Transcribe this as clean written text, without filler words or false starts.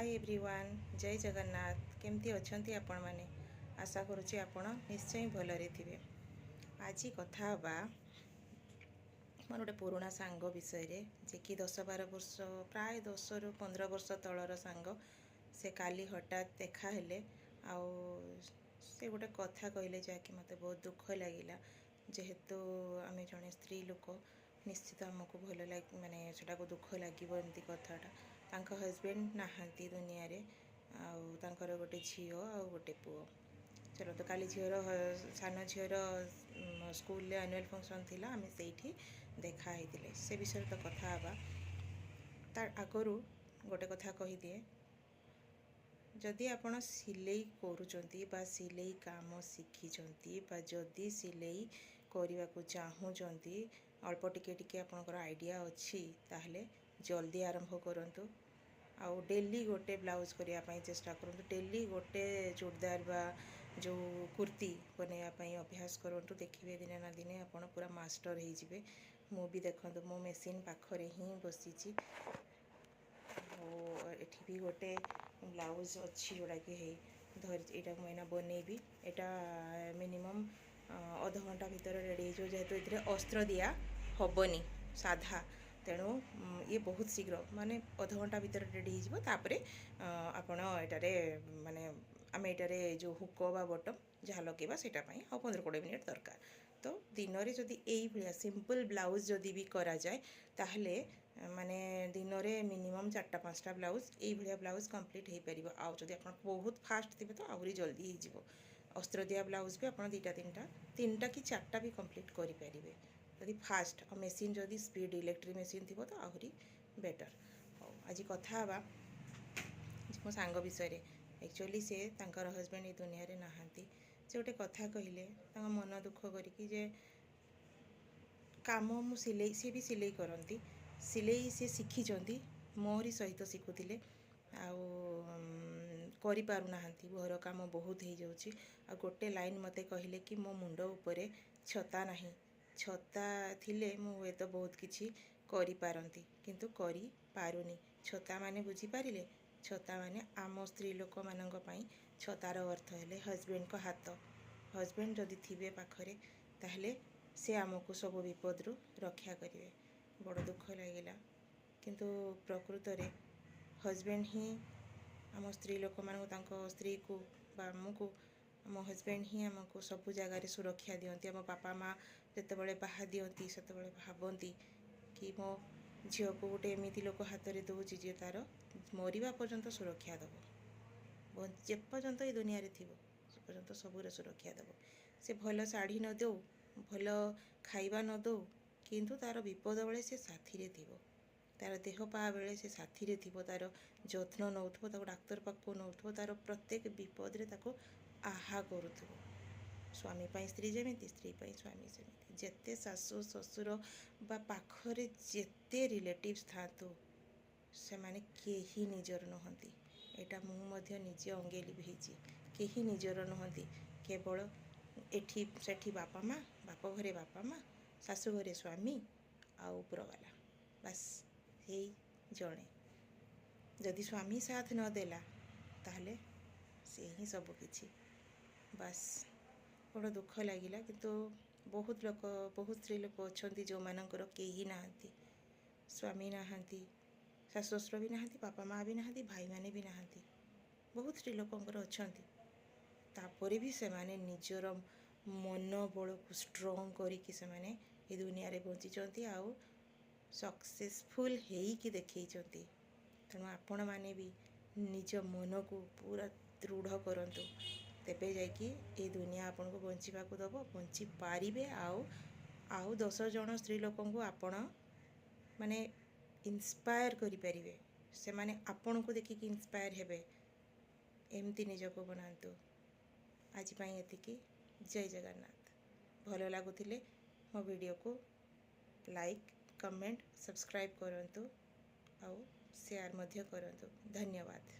Hi everyone जय जगन्नाथ केमती अच्छी आपण मैंने आशा करुँच आपण निश्चय भलरे थे। आज कथा हवा मोर गोटे पुराणा सांग विषय जे कि 10-12 वर्ष प्राय 10 ରୁ 15 वर्ष तलर सांग से काली हठात देखा हेले से गोटे कथा कहले जहाँकि मत बहुत दुख लगिला जेहेतु आम जड़े स्त्री लोक निश्चित आमको भल लगे माने सेटा को दुख लगे एमती कथाटा तांको हजबैंड नहांती दुनिया रे आउर गोटे झील आ गोटे पुओ चलो तो काली झीर सान झीर स्कूल एनुअल फंक्शन थिला आम से देखा से विषय तो कथा हवा तार आगरू गोटे कथा कही दिए जदि आपण सिलाई करूचंती बा सिलाई काम शिखिचंती बा जदि सिलाई करने को चाहूँगी अल्प टिके टिके आपनकर आइडिया अच्छी ताहले जल्दी आरंभ करंतु आउ डेली गोटे ब्लाउज करने चेष्टा करूँ डेली गोटे चूड़दार बा जो कुर्ती बनवाई अभ्यास करूँ देखिए दिने ना दिने आपड़ पूरा मास्टर हो मु भी देखो मो मेसीन पाखरे ही बसी एठी भी गोटे ब्लाउज अच्छी जोड़ा कि धर यहाँ मुझे बनईबी यहाँ मिनिमम अध घंटा भितर रेडी हो जेहेतु ये अस्त्र दिया हेनी साधा तेणु ये बहुत शीघ्र माने अध घंटा भितर रेडी होपर आपण एटारे माने आम एटारे जो हुक बा बटम जहाँ लगेगा सेटापाई आ 15-20 मिनिट दरकार तो दिन में जदि यही भाया सिंपल ब्लाउज जदि भी करा जाए ताहले माने दिन में मिनिमम 4-5टा ब्लाउज यही भाया ब्लाउज कंप्लीट हो पार आउ जदि आप बहुत फास्ट थे तो आहरी जल्दी हो अस्त्र दिया ब्लाउज भी आप 2-3टा कि 4टा भी कंप्लीट करेंगे जदि फास्ट और मेसीन जदि स्पीड इलेक्ट्रिक मेसीन थी तो आहरी बेटर। आज कथा हवा मो सांग विषय एक्चुअली से तांकर हजबैंड ये दुनिया रे नहांती से गोटे कथा कहले मन दुख करके जे काम मु सिलाई सी भी सिलाई करती सिलाई सी शिखिंट मोहरी सहित शिखुले आपारूना घर काम बहुत हो जाऊँगी आ गोटे लाइन मते कहले कि मो मुंड उपरे छता नहीं छता थिले मु तो बहुत किछि करि पारंती किंतु करि पारुनी छता माने बुझी पारिले छता माने आम स्त्री लोक मानक पई छतार अर्थ हेले हजबैंड को हाथ हजबैंड जदि थिबे पाखरे ताहले से आमको सब विपद रु रक्षा करिवे बड़ दुख लागिला किंतु प्रकृत रे हजबैंड ही आम स्त्री लोक मान स्त्री को आमको आम हजबैंड ही आमको सबु जगार सुरक्षा दियंती आम बापा माँ जिते बाहा दियंती से भावती कि मो झील को गोटे एमती लोक हाथ में दूची जे तार मरवा पर्यंत सुरक्षा दब जे पर्यंत ये दुनिया थी से पर्यंत सबूर सुरक्षा दब से भल शाढ़ी न दो भल खाइबा न दो किंतु तार विपद बेले से साथी थी तार देह पा बेले से साथी थी तार जत्न नौ डाक्तर पाक नौ तार प्रत्येक विपद रे ताको आहा करूथो स्वामी पाई स्त्री जमी स्त्री पाई स्वामी सेमती जेते सासु ससुर बा पाखरे जेते रिलेटिव्स थातु से माने केही निजर नहंती एटा मु निजे अंगे लिभेची केही निजर नहंती केवल एठी सेठी बापा माँ बाप घरे बापा माँ सासु घरे स्वामी आ उपरवाला बस यही जड़े जदि स्वामी साथ न देला ताहले से ही सब किछि बस बड़ा दुख लगिला किंतु बहुत लोक बहुत स्त्री लोक अच्छा जो मानकर केही नहांती स्वामी नहांती सासु ससुर भी नहांती बापा माँ भी नहांती भाई माने भी नहांती बहुत स्त्री लोकंकर अछंती तापरे भी से माने निजर मन बल को स्ट्रॉन्ग करके से माने ए दुनिया रे बंचिचंती आउ सक्सेसफुल हेई देखैचंती तेणु आपण माने भी निज मन को पूरा दृढ़ करंतु तेबे जाइकी ए दुनिया आपन को बंचिबा को दबो बंची पारिबे आउ 10 जन स्त्री लोकन को आपण माने इंस्पायर करि परिबे से माने आपन को देखि कि इंस्पायर हेबे एमती निज को बनांतु आज पई एतिकी जय जगन्नाथ भलो लागुथिले मो वीडियो को लाइक कमेंट सब्सक्राइब करंतु आउ शेयर मध्य करंतु धन्यवाद।